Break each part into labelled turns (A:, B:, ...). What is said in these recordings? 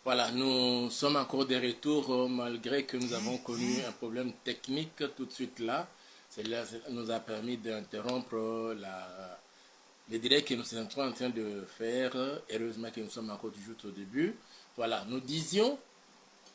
A: Voilà, nous sommes encore de retour malgré que nous avons connu un problème technique tout de suite là. Cela nous a permis d'interrompre le direct que nous sommes en train de faire. Heureusement que nous sommes encore toujours au début. Voilà, nous disions,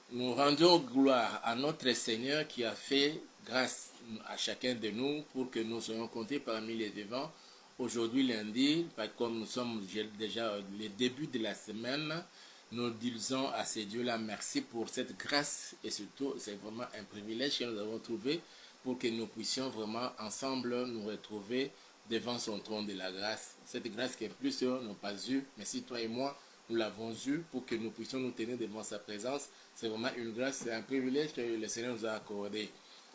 A: nous rendons gloire à notre Seigneur qui a fait grâce à chacun de nous pour que nous soyons comptés parmi les vivants. Aujourd'hui lundi, comme nous sommes déjà le début de la semaine, nous disons à ces dieux-là merci pour cette grâce et surtout c'est vraiment un privilège que nous avons trouvé pour que nous puissions vraiment ensemble nous retrouver devant son trône de la grâce. Cette grâce que plusieurs n'ont pas eue, mais si toi et moi nous l'avons eue pour que nous puissions nous tenir devant sa présence, c'est vraiment une grâce, c'est un privilège que le Seigneur nous a accordé.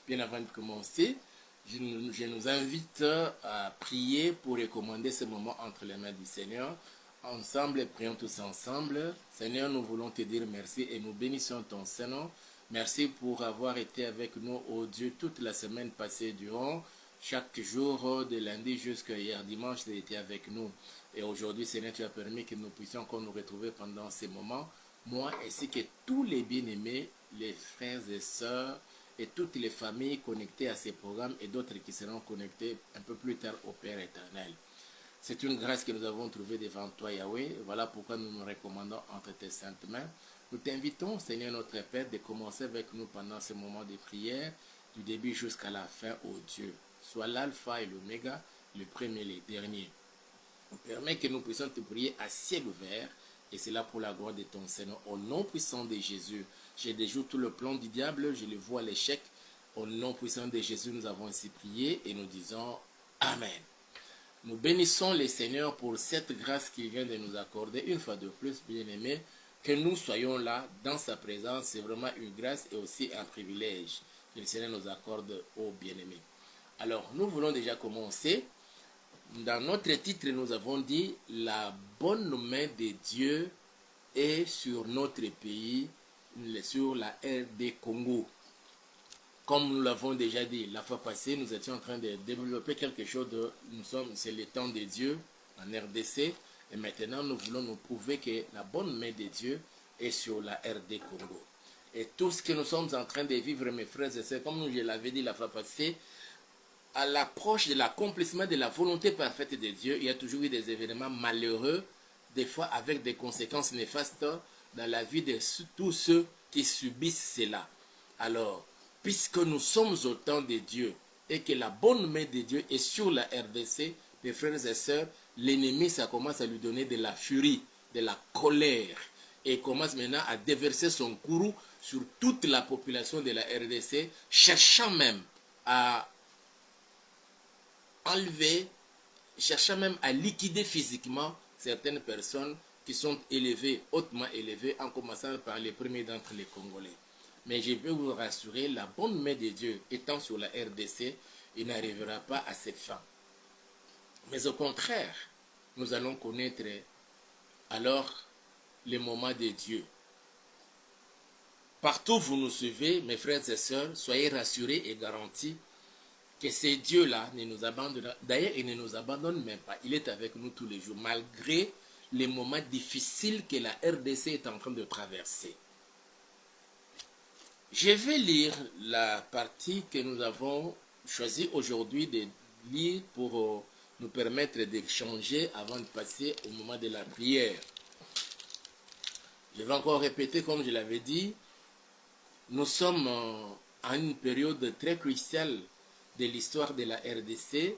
A: Bien avant de commencer, je nous invite à prier pour recommander ce moment entre les mains du Seigneur. Ensemble, prions tous ensemble. Seigneur, nous voulons te dire merci et nous bénissons ton Saint-Nom. Merci pour avoir été avec nous, oh Dieu, toute la semaine passée durant. Chaque jour, de lundi jusqu'à hier dimanche, tu étais avec nous. Et aujourd'hui, Seigneur, tu as permis que nous puissions encore nous retrouver pendant ces moments. Moi ainsi que tous les bien-aimés, les frères et sœurs et toutes les familles connectées à ces programmes et d'autres qui seront connectés un peu plus tard au Père éternel. C'est une grâce que nous avons trouvée devant toi, Yahweh. Voilà pourquoi nous nous recommandons entre tes saintes mains. Nous t'invitons, Seigneur notre Père, de commencer avec nous pendant ce moment de prière, du début jusqu'à la fin, ô Dieu. Sois l'alpha et l'oméga, le premier et le dernier. Permets que nous puissions te prier à ciel ouvert, et c'est là pour la gloire de ton Seigneur. Au nom puissant de Jésus, je déjoue tout le plan du diable, je le vois à l'échec. Au nom puissant de Jésus, nous avons ainsi prié et nous disons Amen. Nous bénissons le Seigneur pour cette grâce qu'il vient de nous accorder, une fois de plus, bien-aimés, que nous soyons là, dans sa présence, c'est vraiment une grâce et aussi un privilège que le Seigneur nous accorde aux bien-aimés. Alors, nous voulons déjà commencer. Dans notre titre, nous avons dit « La bonne main de Dieu est sur notre pays, sur la RD Congo ». Comme nous l'avons déjà dit la fois passée, nous étions en train de développer quelque chose c'est le temps de Dieu en RDC. Et maintenant, nous voulons nous prouver que la bonne main de Dieu est sur la RD Congo. Et tout ce que nous sommes en train de vivre, mes frères et sœurs, comme je l'avais dit la fois passée, à l'approche de l'accomplissement de la volonté parfaite de Dieu, il y a toujours eu des événements malheureux, des fois avec des conséquences néfastes dans la vie de tous ceux qui subissent cela. Alors, puisque nous sommes au temps de Dieu et que la bonne main de Dieu est sur la RDC, mes frères et sœurs, l'ennemi, ça commence à lui donner de la furie, de la colère, et commence maintenant à déverser son courroux sur toute la population de la RDC, cherchant même à enlever, cherchant même à liquider physiquement certaines personnes qui sont élevées, hautement élevées, en commençant par les premiers d'entre les Congolais. Mais je peux vous rassurer, la bonne main de Dieu étant sur la RDC, il n'arrivera pas à ses fins. Mais au contraire, nous allons connaître alors les moments de Dieu. Partout où vous nous suivez, mes frères et sœurs, soyez rassurés et garantis que ce Dieu-là ne nous abandonne. D'ailleurs, il ne nous abandonne même pas. Il est avec nous tous les jours, malgré les moments difficiles que la RDC est en train de traverser. Je vais lire la partie que nous avons choisi aujourd'hui de lire pour nous permettre d'échanger avant de passer au moment de la prière. Je vais encore répéter, comme je l'avais dit, nous sommes à une période très cruciale de l'histoire de la RDC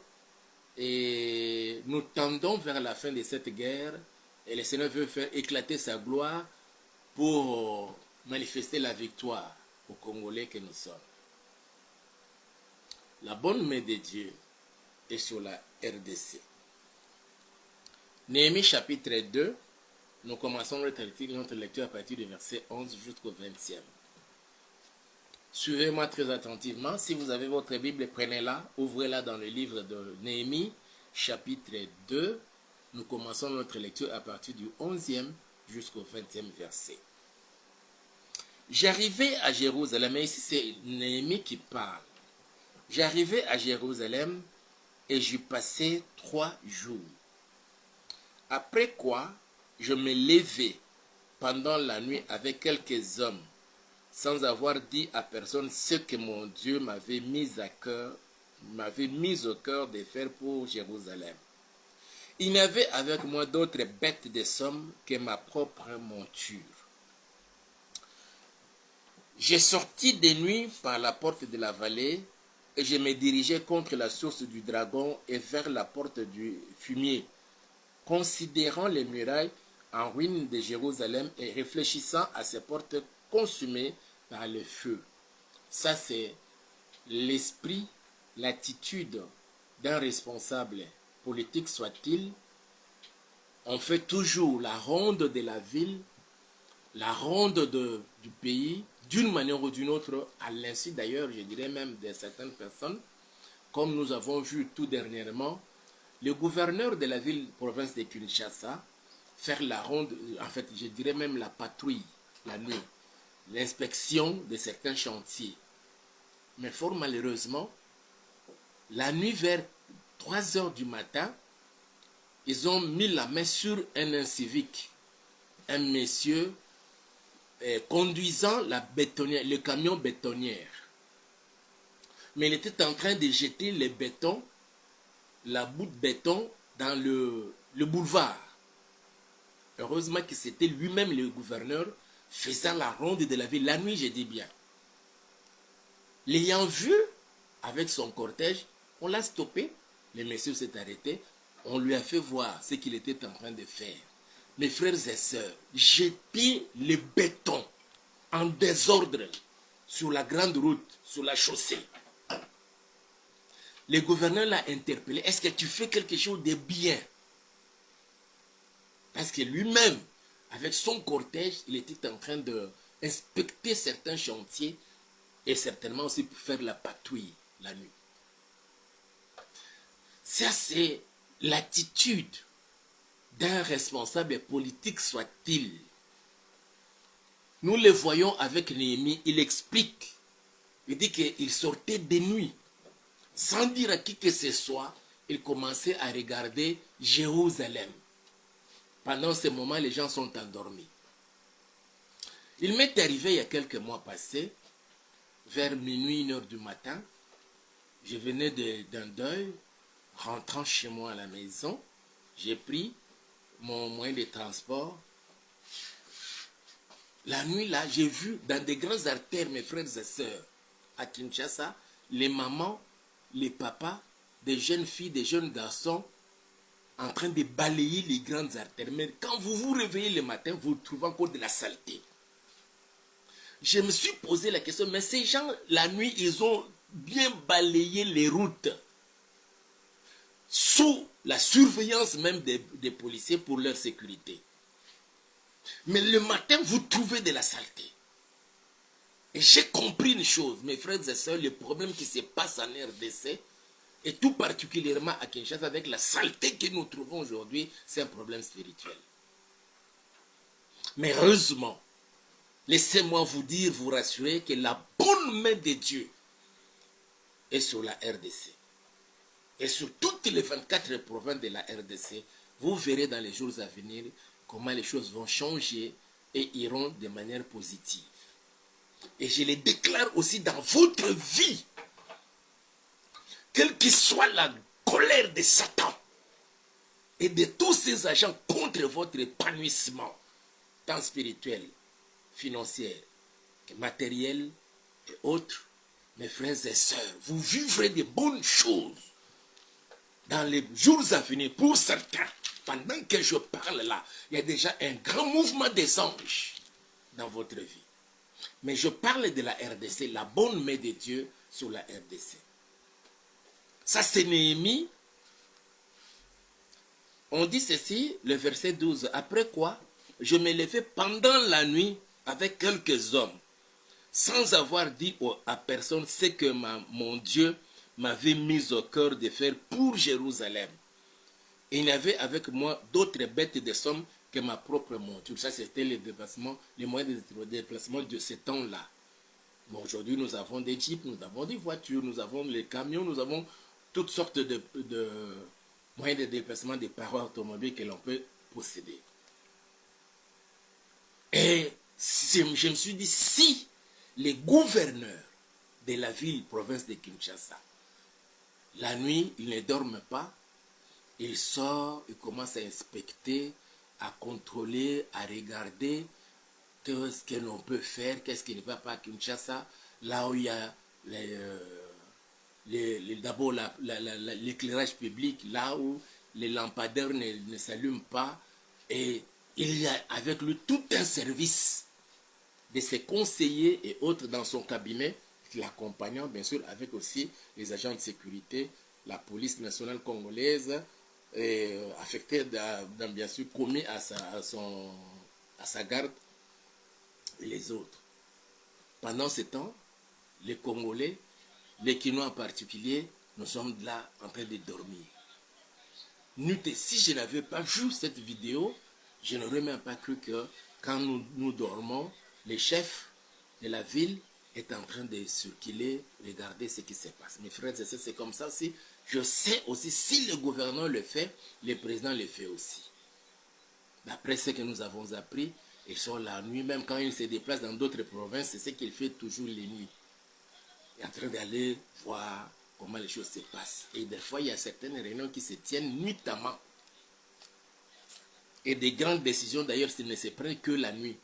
A: et nous tendons vers la fin de cette guerre et le Seigneur veut faire éclater sa gloire pour manifester la victoire aux Congolais que nous sommes. La bonne main de Dieu est sur la RDC. Néhémie chapitre 2, nous commençons notre lecture à partir du verset 11 jusqu'au 20e. Suivez-moi très attentivement. Si vous avez votre Bible, prenez-la, ouvrez-la dans le livre de Néhémie, chapitre 2. Nous commençons notre lecture à partir du 11e jusqu'au 20e verset. J'arrivai à Jérusalem, et ici c'est Néhémie qui parle. J'arrivai à Jérusalem et j'y passai 3 jours. Après quoi, je me levai pendant la nuit avec quelques hommes, sans avoir dit à personne ce que mon Dieu m'avait mis au cœur de faire pour Jérusalem. Il n'y avait avec moi d'autres bêtes de somme que ma propre monture. J'ai sorti de nuit par la porte de la vallée, et je me dirigeais contre la source du dragon et vers la porte du fumier, considérant les murailles en ruine de Jérusalem et réfléchissant à ces portes consumées par le feu. Ça, c'est l'esprit, l'attitude d'un responsable politique soit-il. On fait toujours la ronde de la ville, la ronde du pays, d'une manière ou d'une autre, à l'insu d'ailleurs, je dirais même de certaines personnes, comme nous avons vu tout dernièrement, le gouverneur de la ville-province de Kinshasa, faire la ronde, en fait, je dirais même la patrouille, la nuit, l'inspection de certains chantiers. Mais fort malheureusement, la nuit vers 3 heures du matin, ils ont mis la main sur un incivique, un monsieur conduisant le camion bétonnière. Mais il était en train de jeter le béton, la boue de béton dans le boulevard. Heureusement que c'était lui-même le gouverneur faisant la ronde de la ville la nuit, je dis bien. L'ayant vu avec son cortège, on l'a stoppé, le monsieur s'est arrêté, on lui a fait voir ce qu'il était en train de faire. Mes frères et sœurs, jeter le béton en désordre sur la grande route, sur la chaussée. Le gouverneur l'a interpellé. Est-ce que tu fais quelque chose de bien? Parce que lui-même, avec son cortège, il était en train d'inspecter certains chantiers et certainement aussi pour faire la patrouille la nuit. Ça, c'est l'attitude d'un responsable politique soit-il. Nous le voyons avec Néhémie, il explique. Il dit qu'il sortait de nuit. Sans dire à qui que ce soit, il commençait à regarder Jérusalem. Pendant ce moment, les gens sont endormis. Il m'est arrivé il y a quelques mois passés, vers minuit, 1 heure du matin, je venais d'un deuil, rentrant chez moi à la maison, j'ai pris mon moyen de transport. La nuit là, j'ai vu dans des grandes artères, mes frères et sœurs, à Kinshasa, les mamans, les papas, des jeunes filles, des jeunes garçons, en train de balayer les grandes artères. Mais quand vous vous réveillez le matin, vous trouvez encore de la saleté. Je me suis posé la question, mais ces gens, la nuit, ils ont bien balayé les routes, sous la surveillance même des policiers pour leur sécurité. Mais le matin, vous trouvez de la saleté. Et j'ai compris une chose, mes frères et sœurs, le problème qui se passe en RDC, et tout particulièrement à Kinshasa, avec la saleté que nous trouvons aujourd'hui, c'est un problème spirituel. Mais heureusement, laissez-moi vous dire, vous rassurer que la bonne main de Dieu est sur la RDC. Et sur toutes les 24 provinces de la RDC, vous verrez dans les jours à venir comment les choses vont changer et iront de manière positive. Et je les déclare aussi dans votre vie, quelle que soit la colère de Satan et de tous ses agents contre votre épanouissement, tant spirituel, financier, que matériel et autres, mes frères et sœurs, vous vivrez de bonnes choses dans les jours à venir. Pour certains, pendant que je parle là, il y a déjà un grand mouvement des anges dans votre vie. Mais je parle de la RDC, la bonne main de Dieu sur la RDC. Ça, c'est Néhémie. On dit ceci, le verset 12. Après quoi, je me levai pendant la nuit avec quelques hommes, sans avoir dit à personne ce que mon Dieu m'avait mis au cœur de faire pour Jérusalem. Et il y avait avec moi d'autres bêtes de somme que ma propre monture. Ça, c'était les moyens de déplacement de ce temps-là. Bon, aujourd'hui, nous avons des jeeps, nous avons des voitures, nous avons les camions, nous avons toutes sortes de moyens de déplacement des parois automobiles que l'on peut posséder. Et je me suis dit, si les gouverneurs de la ville, province de Kinshasa, la nuit, ils ne dorment pas, ils sortent, ils commencent à inspecter, à contrôler, à regarder qu'est-ce que l'on peut faire, qu'est-ce qui ne va pas à Kinshasa, là où il y a d'abord l'éclairage public, là où les lampadaires ne s'allument pas, et il y a avec lui tout un service de ses conseillers et autres dans son cabinet, l'accompagnant bien sûr avec aussi les agents de sécurité, la police nationale congolaise, affectée bien sûr commis à sa garde, et les autres. Pendant ce temps, les Congolais, les Kinois en particulier, nous sommes là en train de dormir. Si je n'avais pas vu cette vidéo, je n'aurais même pas cru que quand nous dormons, les chefs de la ville est en train de circuler, regarder ce qui se passe. Mes frères et sœurs, c'est comme ça aussi. Je sais aussi, si le gouverneur le fait, le président le fait aussi. D'après ce que nous avons appris, ils sont la nuit, même quand ils se déplacent dans d'autres provinces, c'est ce qu'il fait toujours les nuits. Il est en train d'aller voir comment les choses se passent. Et des fois, il y a certaines réunions qui se tiennent nuitamment. Et des grandes décisions, d'ailleurs, ne se prennent que la nuit.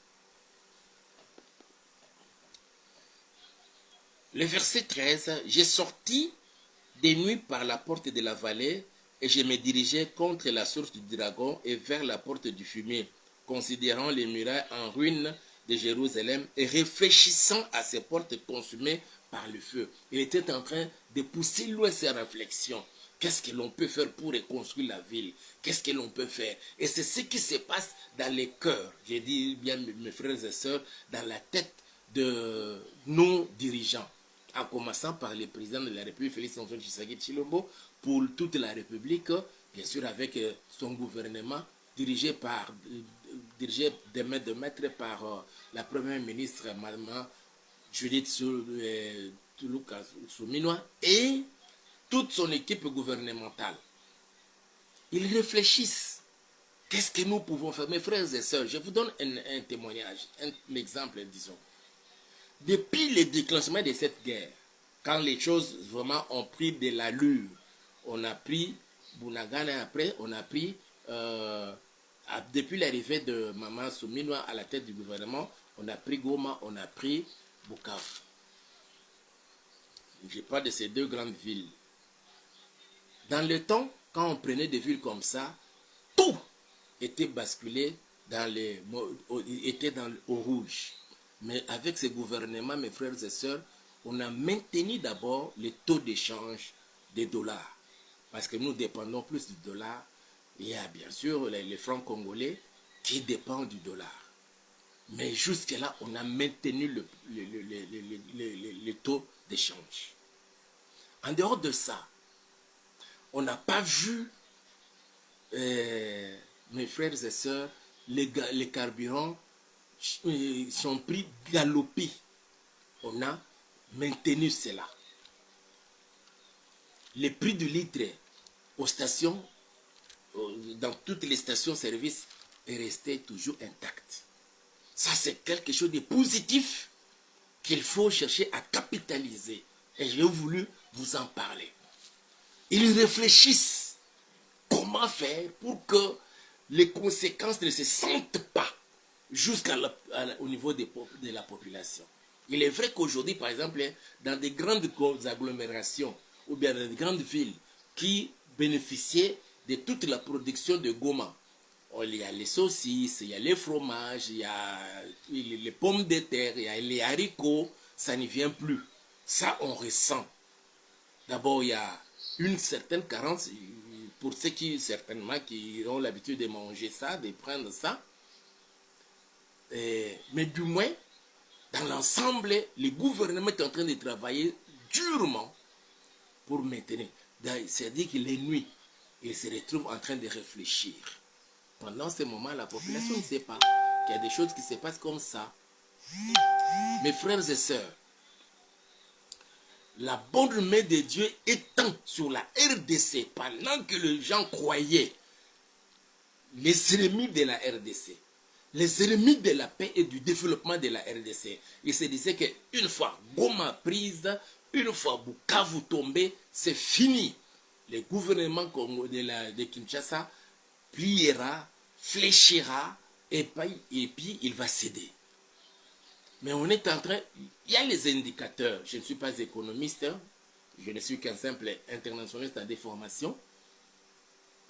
A: Le verset 13, « J'ai sorti des nuits par la porte de la vallée, et je me dirigeais contre la source du dragon et vers la porte du fumier, considérant les murailles en ruine de Jérusalem et réfléchissant à ces portes consumées par le feu. » Il était en train de pousser loin ses réflexions. Qu'est-ce que l'on peut faire pour reconstruire la ville? Qu'est-ce que l'on peut faire? Et c'est ce qui se passe dans les cœurs, j'ai dit bien mes frères et sœurs, dans la tête de nos dirigeants, en commençant par le président de la République, Félix-Antoine Tshisekedi Tshilombo, pour toute la République, bien sûr avec son gouvernement, dirigé de main de maître par la première ministre, Mme Judith Suminwa, et toute son équipe gouvernementale. Ils réfléchissent. Qu'est-ce que nous pouvons faire? Mes frères et sœurs, je vous donne un témoignage, un exemple, disons. Depuis le déclenchement de cette guerre, quand les choses vraiment ont pris de l'allure, on a pris Bunagana, après on a pris, depuis l'arrivée de Maman Suminwa à la tête du gouvernement, on a pris Goma, on a pris Bukavu. Je parle de ces deux grandes villes. Dans le temps, quand on prenait des villes comme ça, tout était basculé au rouge. Mais avec ce gouvernement, mes frères et sœurs, on a maintenu d'abord les taux d'échange des dollars. Parce que nous dépendons plus du dollar. Il y a bien sûr les francs congolais qui dépendent du dollar. Mais jusque-là, on a maintenu le taux d'échange. En dehors de ça, on n'a pas vu, mes frères et sœurs, les carburants sont pris galopés. On a maintenu cela. Le prix du litre aux stations, dans toutes les stations-service, est resté toujours intact. Ça, c'est quelque chose de positif qu'il faut chercher à capitaliser. Et j'ai voulu vous en parler. Ils réfléchissent comment faire pour que les conséquences ne se sentent pas jusqu'au niveau de la population. Il est vrai qu'aujourd'hui, par exemple, dans des grandes agglomérations ou bien dans des grandes villes qui bénéficiaient de toute la production de Goma, il y a les saucisses, il y a les fromages, il y a les pommes de terre, il y a les haricots, ça n'y vient plus. Ça, on ressent. D'abord, il y a une certaine carence pour ceux qui, certainement, qui ont l'habitude de manger ça, de prendre ça. Mais du moins, dans l'ensemble, le gouvernement est en train de travailler durement pour maintenir. C'est-à-dire que les nuits, ils se retrouvent en train de réfléchir. Pendant ce moment, la population ne sait pas qu'il y a des choses qui se passent comme ça. Mes frères et sœurs, la bonne main de Dieu étant sur la RDC, pendant que les gens croyaient, les ennemis de la RDC, les ennemis de la paix et du développement de la RDC. Ils se disaient qu'une fois Goma prise, une fois Bukavu tombé, c'est fini. Le gouvernement de Kinshasa pliera, fléchira, et puis il va céder. Mais on est en train, il y a les indicateurs. Je ne suis pas économiste, hein. Je ne suis qu'un simple internationaliste à des formations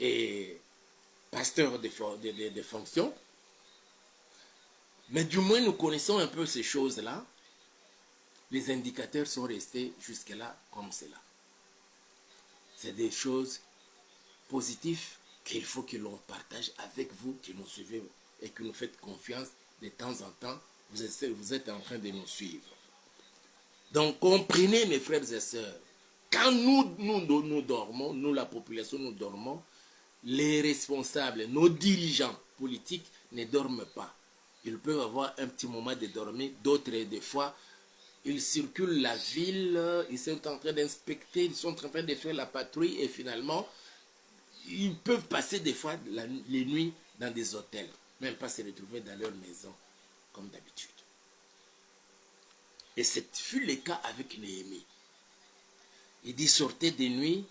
A: et pasteur de fonctions. Mais du moins, nous connaissons un peu ces choses-là. Les indicateurs sont restés jusque-là comme cela. C'est des choses positives qu'il faut que l'on partage avec vous, qui nous suivez et que nous faites confiance de temps en temps. Vous êtes en train de nous suivre. Donc, comprenez, mes frères et sœurs, quand nous dormons, nous, la population, nous dormons, les responsables, nos dirigeants politiques ne dorment pas. Ils peuvent avoir un petit moment de dormir, d'autres, des fois, ils circulent la ville, ils sont en train d'inspecter, ils sont en train de faire la patrouille et finalement, ils peuvent passer des fois les nuits dans des hôtels, même pas se retrouver dans leur maison, comme d'habitude. Et ce fut le cas avec Néhémie. Il dit sortez de nuit,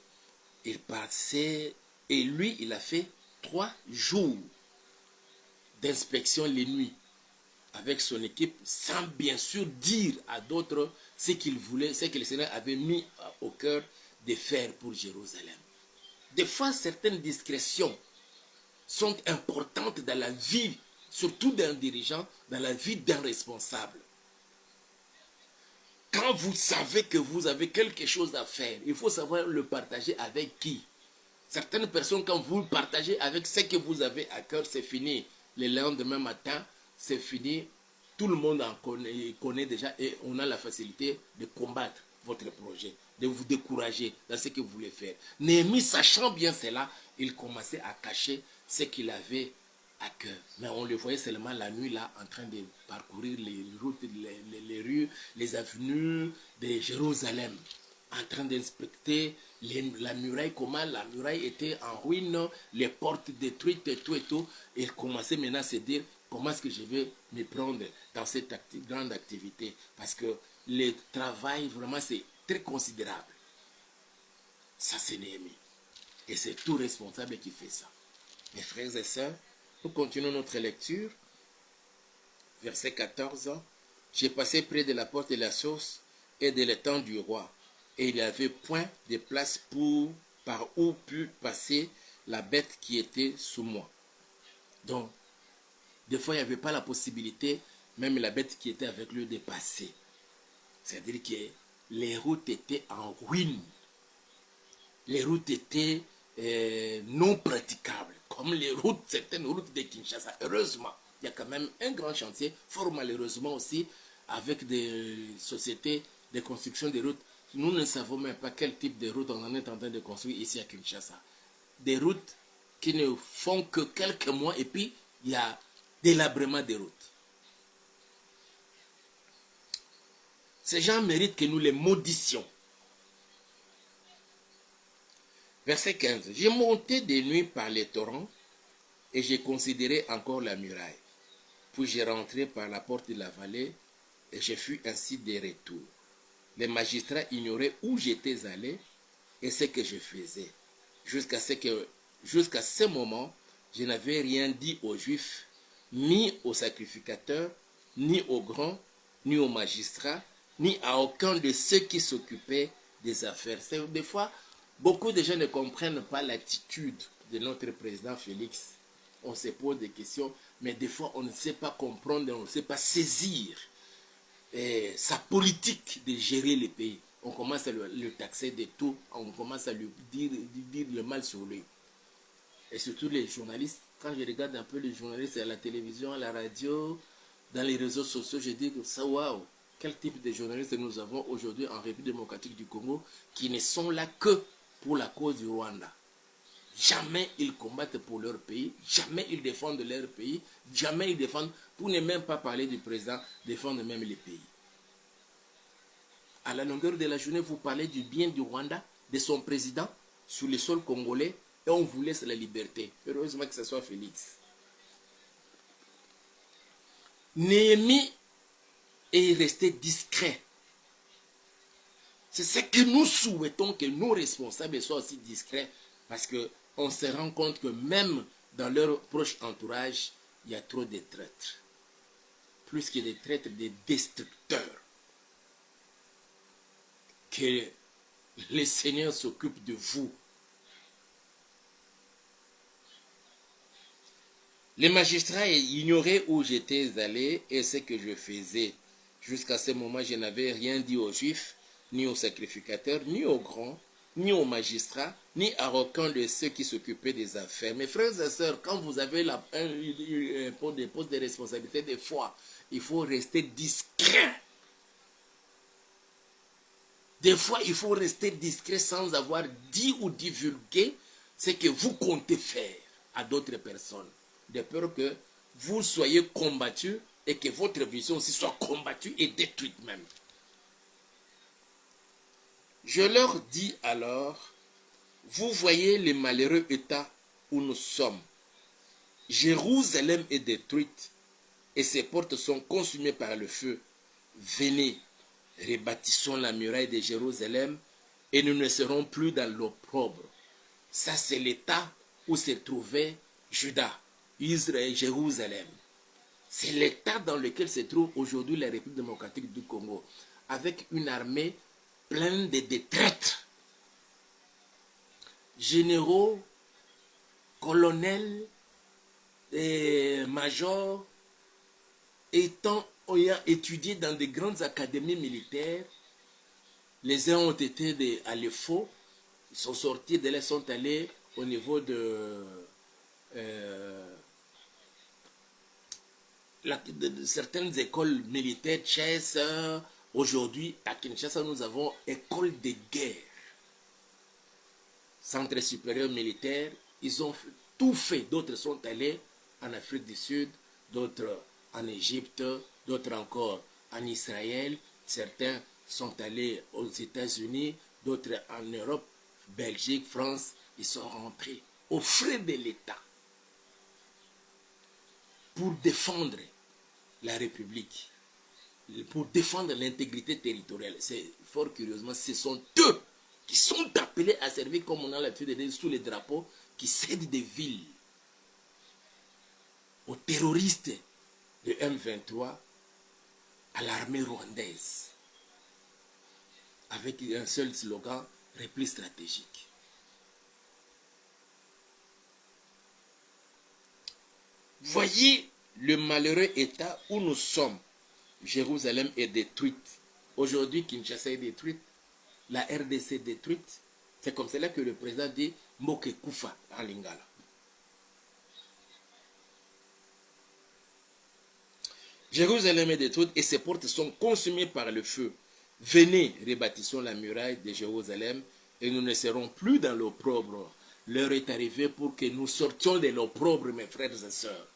A: il passait, et lui, il a fait 3 jours d'inspection les nuits avec son équipe, sans bien sûr dire à d'autres ce qu'il voulait, ce que le Seigneur avait mis au cœur de faire pour Jérusalem. Des fois, certaines discrétions sont importantes dans la vie, surtout d'un dirigeant, dans la vie d'un responsable. Quand vous savez que vous avez quelque chose à faire, il faut savoir le partager avec qui. Certaines personnes, quand vous partagez avec ce que vous avez à cœur, c'est fini. Le lendemain matin, c'est fini. Tout le monde en connaît déjà et on a la facilité de combattre votre projet, de vous décourager dans ce que vous voulez faire. Néhémie, sachant bien cela, il commençait à cacher ce qu'il avait à cœur. Mais on le voyait seulement la nuit là, en train de parcourir les routes, les rues, les avenues de Jérusalem, en train d'inspecter la muraille, comment la muraille était en ruine, les portes détruites et tout et tout. Et il commençait maintenant à se dire, comment est-ce que je vais me prendre dans cette grande activité? Parce que le travail, vraiment, c'est très considérable. Ça, c'est Néhémie. Et c'est tout responsable qui fait ça. Mes frères et sœurs, nous continuons notre lecture. Verset 14. J'ai passé près de la porte de la source et de l'étang du roi. Et il n'y avait point de place par où put passer la bête qui était sous moi. Donc, des fois, il n'y avait pas la possibilité, même la bête qui était avec lui, de passer. C'est-à-dire que les routes étaient en ruine. Les routes étaient non praticables, comme certaines routes de Kinshasa. Heureusement, il y a quand même un grand chantier, fort malheureusement aussi, avec des sociétés de construction de routes. Nous ne savons même pas quel type de route on en est en train de construire ici à Kinshasa. Des routes qui ne font que quelques mois et puis il y a délabrement des routes. Ces gens méritent que nous les maudissions. Verset 15. J'ai monté de nuit par les torrents et j'ai considéré encore la muraille. Puis j'ai rentré par la porte de la vallée et je fus ainsi de retour. Les magistrats ignoraient où j'étais allé et ce que je faisais. Jusqu'à ce moment, je n'avais rien dit aux Juifs, ni aux sacrificateurs, ni aux grands, ni aux magistrats, ni à aucun de ceux qui s'occupaient des affaires. Des fois, beaucoup de gens ne comprennent pas l'attitude de notre président Félix. On se pose des questions, mais des fois, on ne sait pas comprendre, on ne sait pas saisir sa politique de gérer le pays. On commence à le taxer de tout, on commence à lui dire le mal sur lui. Et surtout les journalistes, quand je regarde un peu les journalistes à la télévision, à la radio, dans les réseaux sociaux, je dis que ça, waouh, quel type de journalistes nous avons aujourd'hui en République démocratique du Congo qui ne sont là que pour la cause du Rwanda. Jamais ils combattent pour leur pays, jamais ils défendent leur pays, jamais ils défendent, pour ne même pas parler du président, défendre même les pays. À la longueur de la journée, vous parlez du bien du Rwanda, de son président, sur le sol congolais, et on vous laisse la liberté. Heureusement que ce soit Félix. Néhémie est resté discret. C'est ce que nous souhaitons, que nos responsables soient aussi discrets, parce qu'on se rend compte que même dans leur proche entourage, il y a trop de traîtres. Plus que des traîtres, des destructeurs. Que le Seigneur s'occupe de vous. Les magistrats ignoraient où j'étais allé et ce que je faisais. Jusqu'à ce moment, je n'avais rien dit aux Juifs, ni aux sacrificateurs, ni aux grands, ni aux magistrats, ni à aucun de ceux qui s'occupaient des affaires. Mes frères et sœurs, quand vous avez des postes de responsabilité, des fois, il faut rester discret. Des fois, il faut rester discret sans avoir dit ou divulgué ce que vous comptez faire à d'autres personnes. De peur que vous soyez combattus et que votre vision aussi soit combattue et détruite même. Je leur dis alors, vous voyez le malheureux état où nous sommes. Jérusalem est détruite et ses portes sont consumées par le feu. Venez, rebâtissons la muraille de Jérusalem et nous ne serons plus dans l'opprobre. Ça, c'est l'état où se trouvait Juda, Israël, Jérusalem. C'est l'état dans lequel se trouve aujourd'hui la République démocratique du Congo, avec une armée pleine de traîtres, généraux, colonels, et majors, ayant étudié dans de grandes académies militaires. Les uns ont été à l'EFO, ils sont sortis de là, sont allés au niveau de certaines écoles militaires tchèques. Aujourd'hui, à Kinshasa, nous avons école de guerre, centre supérieur militaire. Ils ont tout fait. D'autres sont allés en Afrique du Sud, d'autres en Égypte, d'autres encore en Israël. Certains sont allés aux États-Unis, d'autres en Europe, Belgique, France. Ils sont rentrés aux frais de l'État pour défendre la République, pour défendre l'intégrité territoriale. C'est fort curieusement, ce sont eux qui sont appelés à servir, comme on a l'habitude de dire, sous les drapeaux, qui cèdent des villes aux terroristes de M23, à l'armée rwandaise, avec un seul slogan, repli stratégique. Voyez le malheureux état où nous sommes. Jérusalem est détruite. Aujourd'hui, Kinshasa est détruite. La RDC est détruite. C'est comme cela que le président dit Moke Kufa en lingala. Jérusalem est détruite et ses portes sont consumées par le feu. Venez, rebâtissons la muraille de Jérusalem et nous ne serons plus dans l'opprobre. L'heure est arrivée pour que nous sortions de l'opprobre, mes frères et sœurs.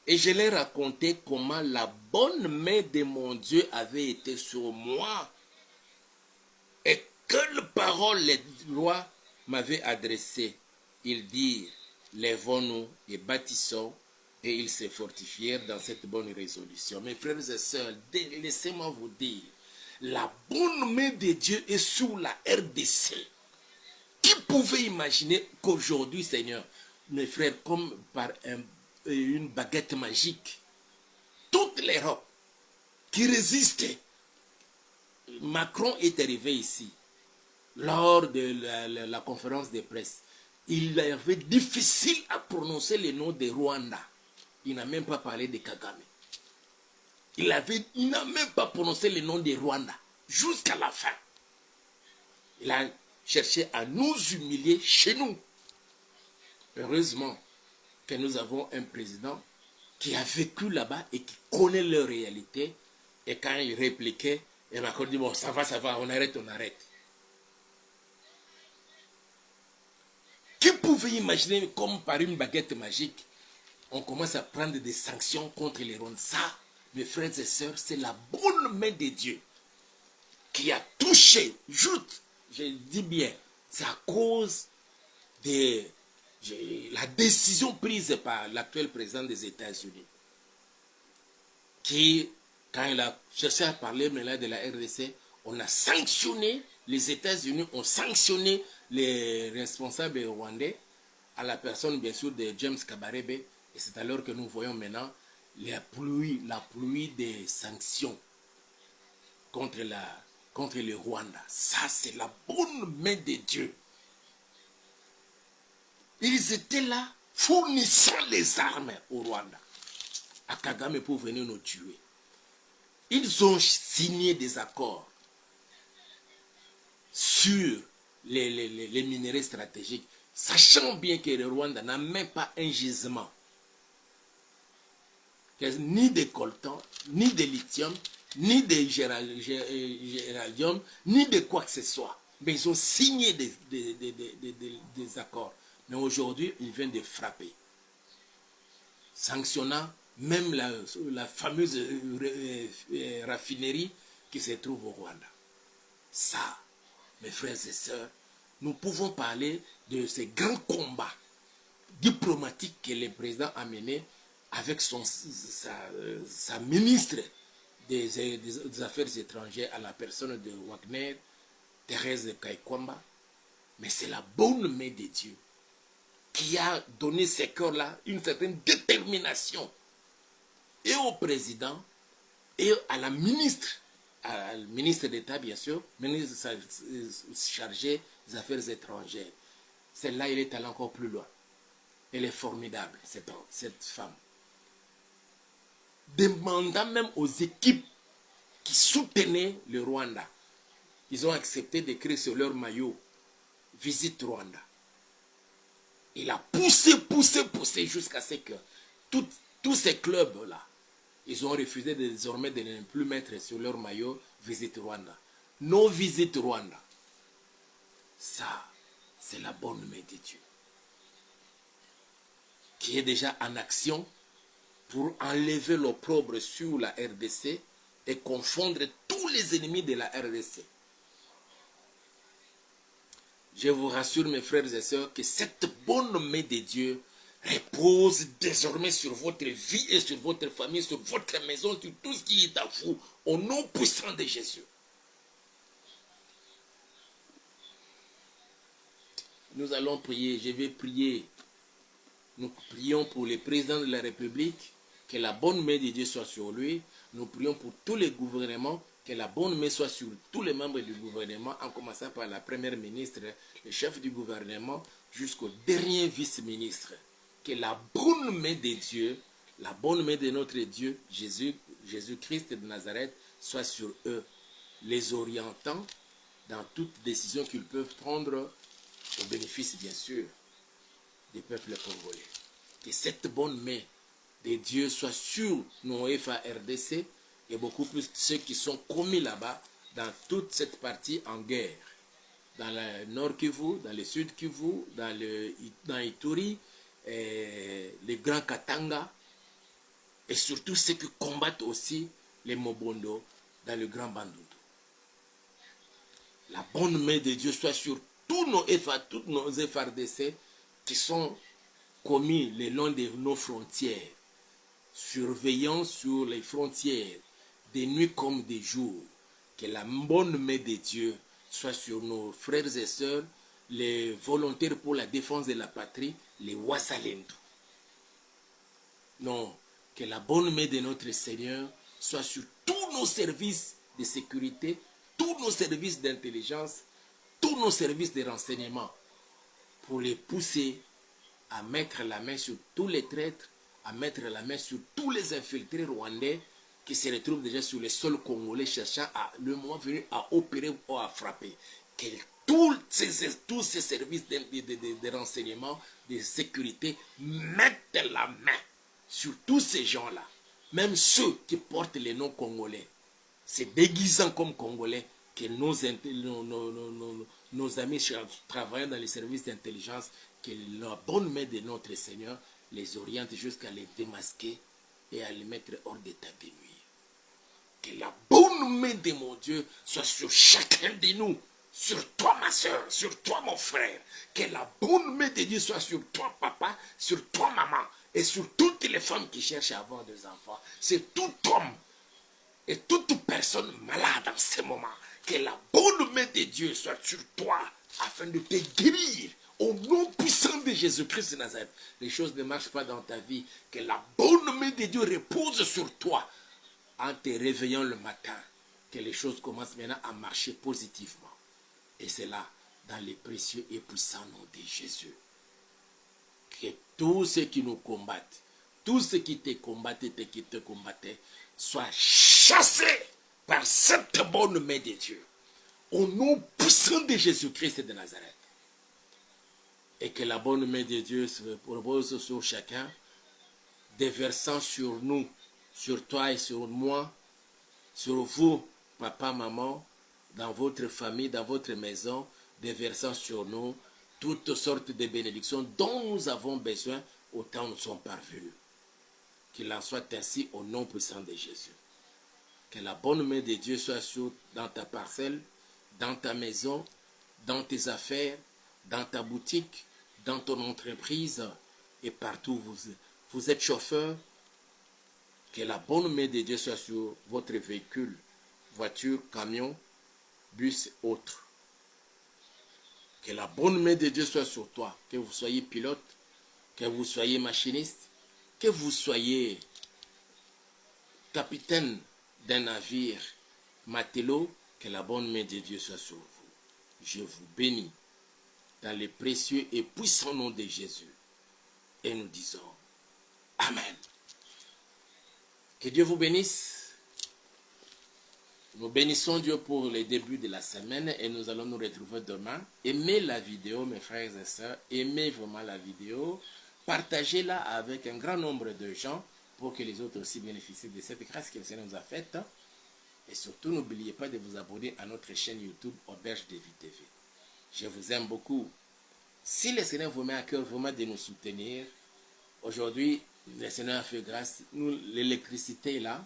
A: Et je leur racontais comment la bonne main de mon Dieu avait été sur moi. Et quelles paroles les rois m'avaient adressées. Ils dirent, lèvons-nous et bâtissons. Et ils se fortifièrent dans cette bonne résolution. Mes frères et sœurs, laissez-moi vous dire, la bonne main de Dieu est sur la RDC. Qui pouvait imaginer qu'aujourd'hui, Seigneur, mes frères, comme par une baguette magique, toute l'Europe qui résistait, Macron est arrivé ici, lors de la conférence de presse. Il avait difficile à prononcer le nom de Rwanda. Il n'a même pas parlé de Kagame. Il n'a même pas prononcé le nom de Rwanda jusqu'à la fin. Il a cherché à nous humilier chez nous. Heureusement que nous avons un président qui a vécu là-bas et qui connaît leur réalité. Et quand il répliquait, il m'a dit, bon, ça va, on arrête. Qui pouvait imaginer comme par une baguette magique, on commence à prendre des sanctions contre les Rwandais. Ça, mes frères et sœurs, c'est la bonne main de Dieu qui a touché, juste, je dis bien, c'est à cause de la décision prise par l'actuel président des États-Unis. qui, quand il a cherché à parler maintenant de la RDC, on a sanctionné, les États-Unis ont sanctionné les responsables rwandais, à la personne bien sûr de James Kabarebe, et c'est alors que nous voyons maintenant la pluie des sanctions contre le Rwanda. Ça, c'est la bonne main de Dieu. Ils étaient là, fournissant les armes au Rwanda, à Kagame pour venir nous tuer. Ils ont signé des accords sur les minéraux stratégiques, sachant bien que le Rwanda n'a même pas un gisement, ni de coltan, ni de lithium, ni de géralium, ni de quoi que ce soit. Mais ils ont signé des accords. Mais aujourd'hui, ils viennent de frapper, sanctionnant même la fameuse raffinerie qui se trouve au Rwanda. Ça, mes frères et sœurs, nous pouvons parler de ces grands combats diplomatiques que le président a menés avec sa ministre des Affaires étrangères à la personne de Wagner, Thérèse Kaikwamba. Mais c'est la bonne main de Dieu qui a donné ces cœurs-là une certaine détermination, et au président et à la ministre, d'État bien sûr, ministre chargé des Affaires étrangères. Celle-là, elle est allée encore plus loin. Elle est formidable, cette femme. Demandant même aux équipes qui soutenaient le Rwanda, ils ont accepté d'écrire sur leur maillot « Visite Rwanda ». Il a poussé jusqu'à ce que tous ces clubs-là, ils ont refusé désormais de ne plus mettre sur leur maillot « Visite Rwanda ». Non, Visite Rwanda. Ça, c'est la bonne main de Dieu, qui est déjà en action pour enlever l'opprobre sur la RDC et confondre tous les ennemis de la RDC. Je vous rassure, mes frères et sœurs, que cette bonne main de Dieu repose désormais sur votre vie et sur votre famille, sur votre maison, sur tout ce qui est à vous, au nom puissant de Jésus. Nous allons prier, je vais prier. Nous prions pour le président de la République, que la bonne main de Dieu soit sur lui. Nous prions pour tous les gouvernements, que la bonne main soit sur tous les membres du gouvernement, en commençant par la première ministre, le chef du gouvernement, jusqu'au dernier vice-ministre. Que la bonne main de Dieu, la bonne main de notre Dieu, Jésus-Christ de Nazareth, soit sur eux, les orientant dans toute décision qu'ils peuvent prendre, au bénéfice, bien sûr, des peuples congolais. Que cette bonne main de Dieu soit sur nos FARDC et beaucoup plus ceux qui sont commis là-bas dans toute cette partie en guerre. Dans le nord Kivu, dans le sud Kivu, dans Ituri, les grands Katanga, et surtout ceux qui combattent aussi les Mobondo dans le grand Bandundu. La bonne main de Dieu soit sur toutes nos FARDC qui sont commis le long de nos frontières, surveillant sur les frontières, des nuits comme des jours. Que la bonne main de Dieu soit sur nos frères et sœurs, les volontaires pour la défense de la patrie, les Wasalendo. Non, que la bonne main de notre Seigneur soit sur tous nos services de sécurité, tous nos services d'intelligence, tous nos services de renseignement, pour les pousser à mettre la main sur tous les traîtres, à mettre la main sur tous les infiltrés rwandais qui se retrouvent déjà sur les sols congolais, cherchant le moment venu à opérer ou à frapper. Que tous ces services de renseignement, de sécurité, mettent la main sur tous ces gens-là, même ceux qui portent les noms congolais, c'est déguisant comme congolais, que nos amis travaillant dans les services d'intelligence, que la bonne main de notre Seigneur les oriente jusqu'à les démasquer et à les mettre hors d'état de nuire. Que la bonne main de mon Dieu soit sur chacun de nous, sur toi ma soeur, sur toi mon frère. Que la bonne main de Dieu soit sur toi papa, sur toi maman, et sur toutes les femmes qui cherchent à avoir des enfants. C'est tout homme Et toute personne malade en ce moment, que la bonne main de Dieu soit sur toi afin de te guérir. Au nom puissant de Jésus-Christ de Nazareth, les choses ne marchent pas dans ta vie. Que la bonne main de Dieu repose sur toi en te réveillant le matin. Que les choses commencent maintenant à marcher positivement. Et c'est là, dans les précieux et puissants noms de Jésus, que tous ceux qui nous combattent, tous ceux qui te combattent et qui te combattaient, soient chassés par cette bonne main de Dieu. Au nom puissant de Jésus-Christ de Nazareth. Et que la bonne main de Dieu se repose sur chacun, déversant sur nous, sur toi et sur moi, sur vous, papa, maman, dans votre famille, dans votre maison, déversant sur nous toutes sortes de bénédictions dont nous avons besoin au temps où nous sommes parvenus. Qu'il en soit ainsi au nom puissant de Jésus. Que la bonne main de Dieu soit dans ta parcelle, dans ta maison, dans tes affaires, dans ta boutique, dans ton entreprise et partout où vous êtes chauffeur. Que la bonne main de Dieu soit sur votre véhicule, voiture, camion, bus, autres. Que la bonne main de Dieu soit sur toi. Que vous soyez pilote, que vous soyez machiniste, que vous soyez capitaine d'un navire, matelot, que la bonne main de Dieu soit sur vous. Je vous bénis dans les précieux et puissants noms de Jésus. Et nous disons Amen. Que Dieu vous bénisse. Nous bénissons Dieu pour les débuts de la semaine et nous allons nous retrouver demain. Aimez la vidéo, mes frères et sœurs. Aimez vraiment la vidéo. Partagez-la avec un grand nombre de gens pour que les autres aussi bénéficient de cette grâce que le Seigneur nous a faite. Et surtout, n'oubliez pas de vous abonner à notre chaîne YouTube Auberge de Vie TV. Je vous aime beaucoup. Si le Seigneur vous met à cœur vraiment de nous soutenir, aujourd'hui, le Seigneur a fait grâce. L'électricité est là.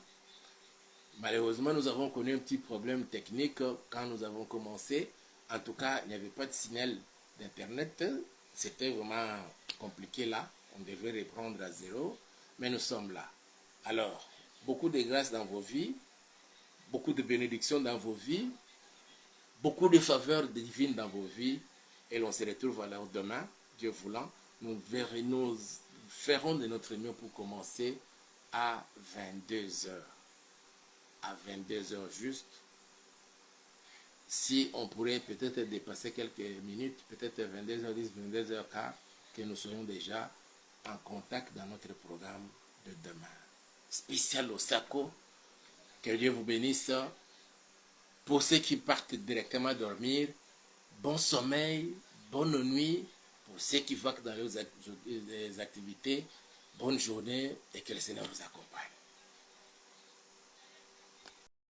A: Malheureusement, nous avons connu un petit problème technique quand nous avons commencé. En tout cas, il n'y avait pas de signal d'Internet. C'était vraiment compliqué là. On devait reprendre à zéro. Mais nous sommes là. Alors, beaucoup de grâce dans vos vies. Beaucoup de bénédictions dans vos vies. Beaucoup de faveurs divines dans vos vies. Et l'on se retrouve alors demain, Dieu voulant. Nous ferons de notre mieux pour commencer à 22h. À 22h juste. Si on pourrait peut-être dépasser quelques minutes, peut-être 22h10, 22h15, que nous soyons déjà en contact dans notre programme de demain. Spécial au Sako. Que Dieu vous bénisse. Pour ceux qui partent directement dormir, bon sommeil, bonne nuit. Pour ceux qui vont dans les activités, bonne journée et que le Seigneur vous accompagne.